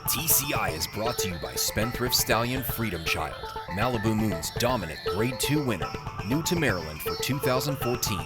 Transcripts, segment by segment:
TCI is brought to you by Spendthrift Stallion Freedom Child, Malibu Moon's dominant Grade 2 winner, new to Maryland for 2014.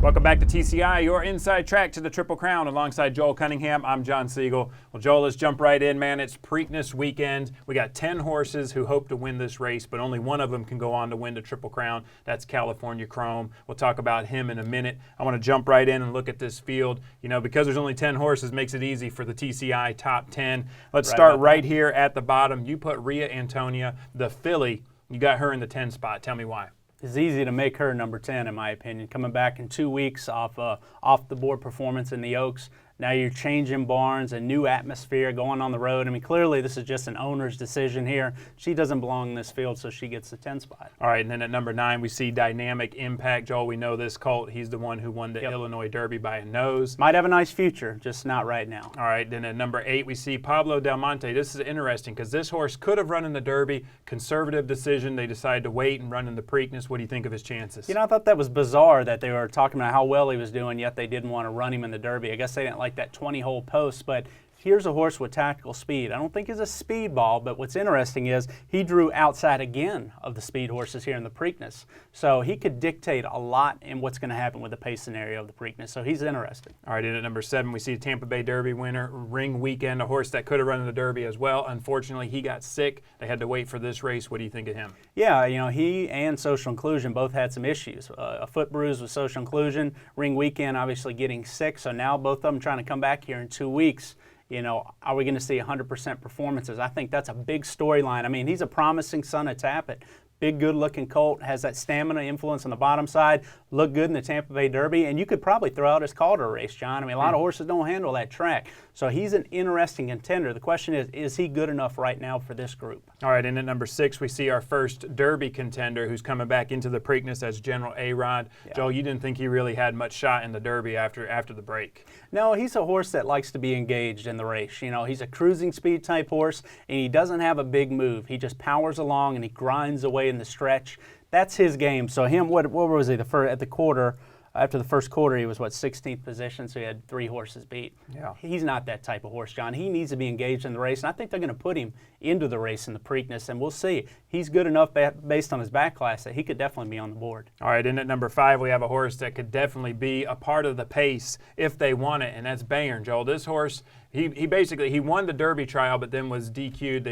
Welcome back to TCI, your inside track to the Triple Crown. Alongside Joel Cunningham, I'm John Siegel. Well, Joel, let's jump right in, man. It's Preakness weekend. We got 10 horses who hope to win this race, but only one of them can go on to win the Triple Crown. That's California Chrome. We'll talk about him in a minute. I want to jump right in and look at this field. You know, because there's only 10 horses, makes it easy for the TCI top 10. Let's start right here at the bottom. You put Rhea Antonia, the filly. You got her in the 10 spot. Tell me why. It's easy to make her number 10, in my opinion. Coming back in 2 weeks off the board performance in the Oaks. Now you're changing barns, a new atmosphere, going on the road. I mean, clearly this is just an owner's decision here. She doesn't belong in this field, so she gets the 10 spot. All right, and then at number 9, we see Dynamic Impact. Joel, we know this colt. He's the one who won the Illinois Derby by a nose. Might have a nice future, just not right now. All right, then at number 8, we see Pablo Del Monte. This is interesting because this horse could have run in the Derby. Conservative decision. They decided to wait and run in the Preakness. What do you think of his chances? You know, I thought that was bizarre that they were talking about how well he was doing, yet they didn't want to run him in the Derby. I guess they didn't like that 20-hole post, but here's a horse with tactical speed. I don't think he's a speed ball, but what's interesting is he drew outside again of the speed horses here in the Preakness. So he could dictate a lot in what's going to happen with the pace scenario of the Preakness. So he's interesting. All right, and at number 7, we see Tampa Bay Derby winner, Ring Weekend, a horse that could have run in the Derby as well. Unfortunately, he got sick. They had to wait for this race. What do you think of him? Yeah, you know, he and Social Inclusion both had some issues. A foot bruise with Social Inclusion, Ring Weekend obviously getting sick. So now both of them trying to come back here in 2 weeks. You know, are we going to see 100% performances? I think that's a big storyline. I mean, he's a promising son of Tappet. Big, good-looking colt, has that stamina influence on the bottom side, looked good in the Tampa Bay Derby, and you could probably throw out his Calder race, John. I mean, a lot of horses don't handle that track. So he's an interesting contender. The question is he good enough right now for this group? All right, and at number 6, we see our first Derby contender who's coming back into the Preakness as General A-Rod. Yeah. Joel, you didn't think he really had much shot in the Derby after the break. No, he's a horse that likes to be engaged in the race. You know, he's a cruising speed type horse, and he doesn't have a big move. He just powers along and he grinds away in the stretch. That's his game. So him, what was he at the quarter? After the first quarter, he was 16th position, so he had 3 horses beat. Yeah. He's not that type of horse, John. He needs to be engaged in the race, and I think they're going to put him into the race in the Preakness, and we'll see. He's good enough based on his back class that he could definitely be on the board. All right, and at number 5, we have a horse that could definitely be a part of the pace if they want it, and that's Bayern. Joel, this horse, he basically won the Derby trial, but then was DQ'd.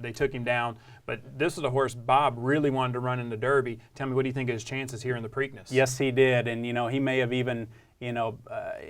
They took him down. But this is a horse Bob really wanted to run in the Derby. Tell me, what do you think of his chances here in the Preakness? Yes, he did. And, you know, he may have even, you know,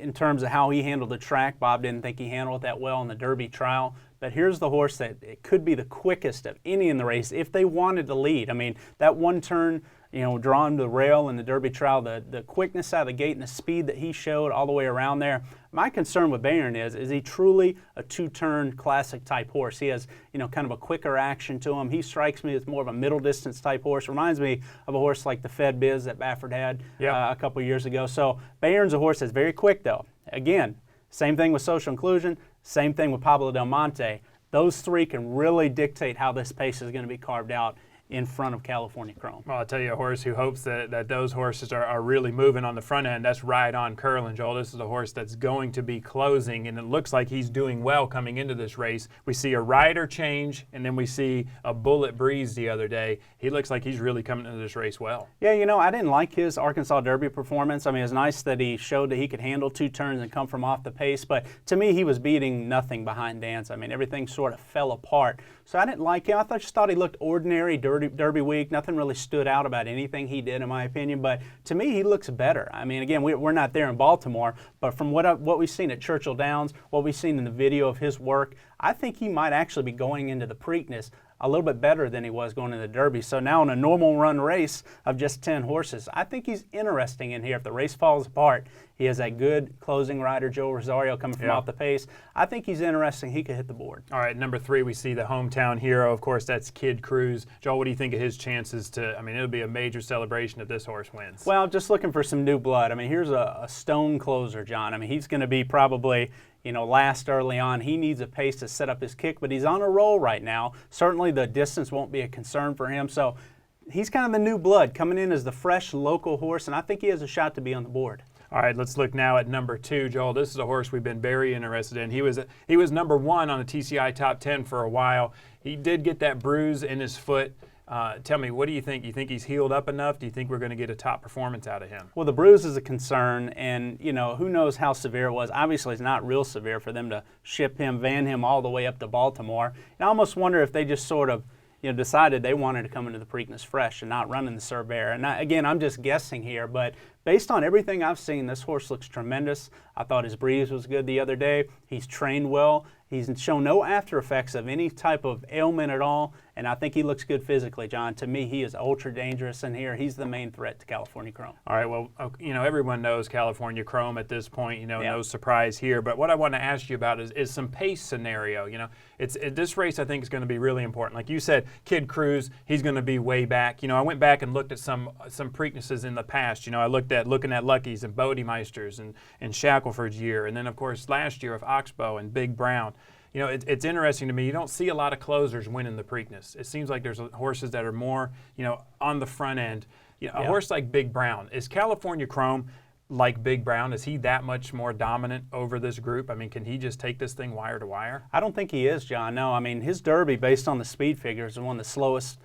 in terms of how he handled the track, Bob didn't think he handled it that well in the Derby trial. But here's the horse that it could be the quickest of any in the race if they wanted to lead. I mean, that one turn, you know, drawn to the rail in the Derby trial, the quickness out of the gate and the speed that he showed all the way around there. My concern with Bayern is he truly a 2-turn classic type horse? He has, you know, kind of a quicker action to him. He strikes me as more of a middle distance type horse. Reminds me of a horse like the Fed Biz that Baffert had a couple years ago. So Bayern's a horse that's very quick though. Again, same thing with Social Inclusion, same thing with Pablo Del Monte. Those 3 can really dictate how this pace is going to be carved out in front of California Chrome. Well, I'll tell you a horse who hopes that those horses are really moving on the front end. That's Ride On Curlin, Joel. This is a horse that's going to be closing, and it looks like he's doing well coming into this race. We see a rider change, and then we see a Bullet Breeze the other day. He looks like he's really coming into this race well. Yeah, you know, I didn't like his Arkansas Derby performance. I mean, it's nice that he showed that he could handle 2 turns and come from off the pace, but to me, he was beating nothing behind Dance. I mean, everything sort of fell apart. So I didn't like him. I just thought he looked ordinary Derby week. Nothing really stood out about anything he did, in my opinion. But to me, he looks better. I mean, again, we're not there in Baltimore, but from what we've seen at Churchill Downs, what we've seen in the video of his work, I think he might actually be going into the Preakness a little bit better than he was going in the Derby. So now in a normal run race of just 10 horses, I think he's interesting in here. If the race falls apart, he has that good closing rider, Joe Rosario, coming from off the pace. I think he's interesting. He could hit the board. All right, number 3, we see the hometown hero. Of course, that's Kid Cruz. Joel, what do you think of his chances to, I mean, it'll be a major celebration if this horse wins. Well, just looking for some new blood. I mean, here's a stone closer, John. I mean, he's going to be probably, you know, last early on. He needs a pace to set up his kick, but he's on a roll right now. Certainly the distance won't be a concern for him. So he's kind of the new blood coming in as the fresh local horse, and I think he has a shot to be on the board. All right, let's look now at number 2, Joel. This is a horse we've been very interested in. He was number 1 on the TCI top 10 for a while. He did get that bruise in his foot. Tell me, what do you think? You think he's healed up enough? Do you think we're going to get a top performance out of him? Well, the bruise is a concern, and who knows how severe it was. Obviously, it's not real severe for them to van him all the way up to Baltimore. And I almost wonder if they just sort of decided they wanted to come into the Preakness fresh and not run in the Cervera. And again, I'm just guessing here, but based on everything I've seen, this horse looks tremendous. I thought his breeze was good the other day. He's trained well. He's shown no after effects of any type of ailment at all, and I think he looks good physically, John. To me, he is ultra dangerous in here. He's the main threat to California Chrome. All right, well, everyone knows California Chrome at this point, no surprise here. But what I want to ask you about is some pace scenario. This race I think is going to be really important. Like you said, Kid Cruz, he's going to be way back. I went back and looked at some Preaknesses in the past. I looking at Lucky's and Bodemeisters and Shackelford's year, and then of course last year of Oxbow and Big Brown. It's interesting to me. You don't see a lot of closers winning the Preakness. It seems like there's horses that are more, on the front end. A horse like Big Brown. Is California Chrome like Big Brown? Is he that much more dominant over this group? I mean, can he just take this thing wire to wire? I don't think he is, John. No, I mean, his Derby, based on the speed figures, is one of the slowest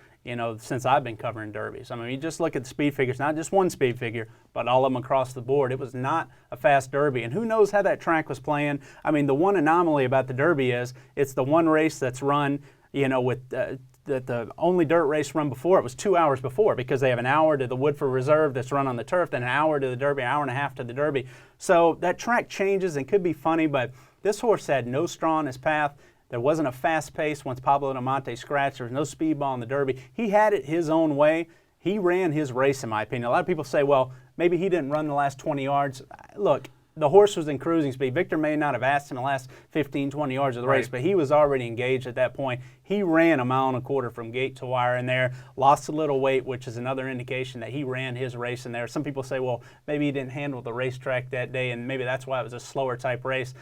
since I've been covering derbies. I mean, you just look at the speed figures, not just one speed figure, but all of them across the board. It was not a fast derby, and who knows how that track was playing. I mean, the one anomaly about the derby is it's the one race that's run, with the only dirt race run before it was 2 hours before, because they have an hour to the Woodford Reserve that's run on the turf, then an hour to the Derby, an hour and a half to the Derby. So that track changes and could be funny, but this horse had no straw in his path. There wasn't a fast pace once Pablo Diamante scratched. There was no speed ball in the Derby. He had it his own way. He ran his race, in my opinion. A lot of people say, well, maybe he didn't run the last 20 yards. Look, the horse was in cruising speed. Victor may not have asked him the last 15, 20 yards of the race, but he was already engaged at that point. He ran 1.25 miles from gate to wire in there, lost a little weight, which is another indication that he ran his race in there. Some people say, well, maybe he didn't handle the racetrack that day, and maybe that's why it was a slower type race.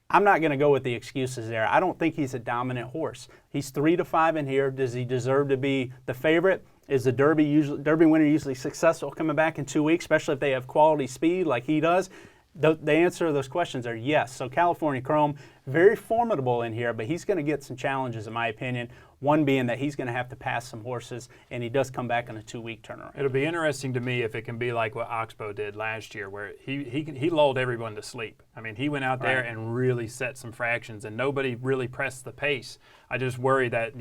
I'm not going to go with the excuses there. I don't think he's a dominant horse. He's 3-5 in here. Does he deserve to be the favorite? Is the Derby winner usually successful coming back in 2 weeks, especially if they have quality speed like he does? The answer to those questions are yes. So California Chrome, very formidable in here, but he's going to get some challenges, in my opinion. One being that he's going to have to pass some horses, and he does come back on a 2-week turnaround. It'll be interesting to me if it can be like what Oxbow did last year, where he lulled everyone to sleep. I mean, he went out there and really set some fractions, and nobody really pressed the pace. I just worry that,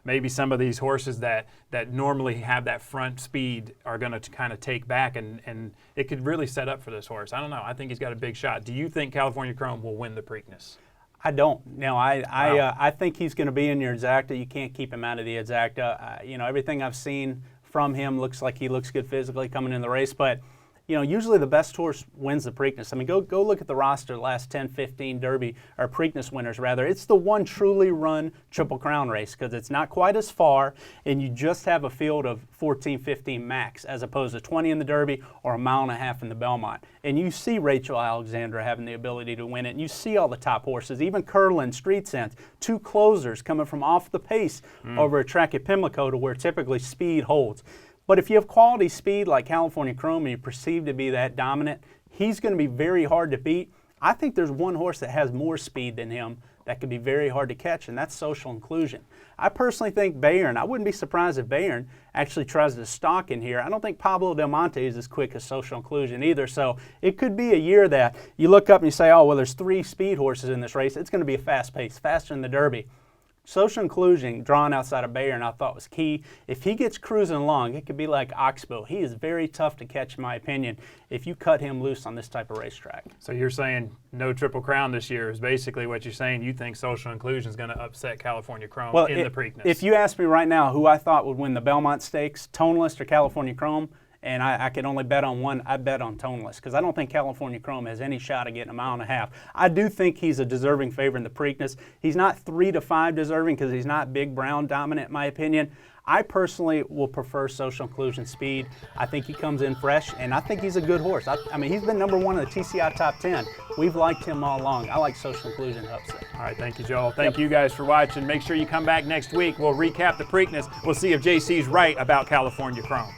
maybe some of these horses that normally have that front speed are going to kind of take back, and it could really set up for this horse. I don't know. I think he's got a big shot. Do you think California Chrome will win the Preakness? I don't. No, I think he's going to be in your exacta. You can't keep him out of the exacta. Everything I've seen from him looks like he looks good physically coming in the race, but usually the best horse wins the Preakness. I mean, go look at the roster, the last 10, 15 Derby, or Preakness winners, rather. It's the one truly run Triple Crown race because it's not quite as far, and you just have a field of 14, 15 max, as opposed to 20 in the Derby or 1.5 miles in the Belmont. And you see Rachel Alexandra having the ability to win it, and you see all the top horses, even Curlin, Street Sense, 2 closers coming from off the pace over a track at Pimlico to where typically speed holds. But if you have quality speed like California Chrome and you perceive to be that dominant, he's going to be very hard to beat. I think there's one horse that has more speed than him that could be very hard to catch, and that's Social Inclusion. I personally think Bayern, I wouldn't be surprised if Bayern actually tries to stalk in here. I don't think Pablo Diamante is as quick as Social Inclusion either, so it could be a year that you look up and you say, oh, well, there's 3 speed horses in this race. It's going to be a fast pace, faster than the Derby. Social Inclusion, drawn outside of Bayern, I thought was key. If he gets cruising along, it could be like Oxbow. He is very tough to catch, in my opinion, if you cut him loose on this type of racetrack. So you're saying no Triple Crown this year is basically what you're saying. You think Social Inclusion is going to upset California Chrome in the Preakness. If you ask me right now who I thought would win the Belmont Stakes, Toneless or California Chrome, and I could only bet on one, I bet on Toneless, because I don't think California Chrome has any shot of getting 1.5 miles. I do think he's a deserving favorite in the Preakness. He's not 3-5 deserving because he's not Big Brown dominant, in my opinion. I personally will prefer Social Inclusion speed. I think he comes in fresh, and I think he's a good horse. I mean, he's been number 1 in the TCI top 10. We've liked him all along. I like Social Inclusion upset. All right, thank you, Joel. Thank you guys for watching. Make sure you come back next week. We'll recap the Preakness. We'll see if JC's right about California Chrome.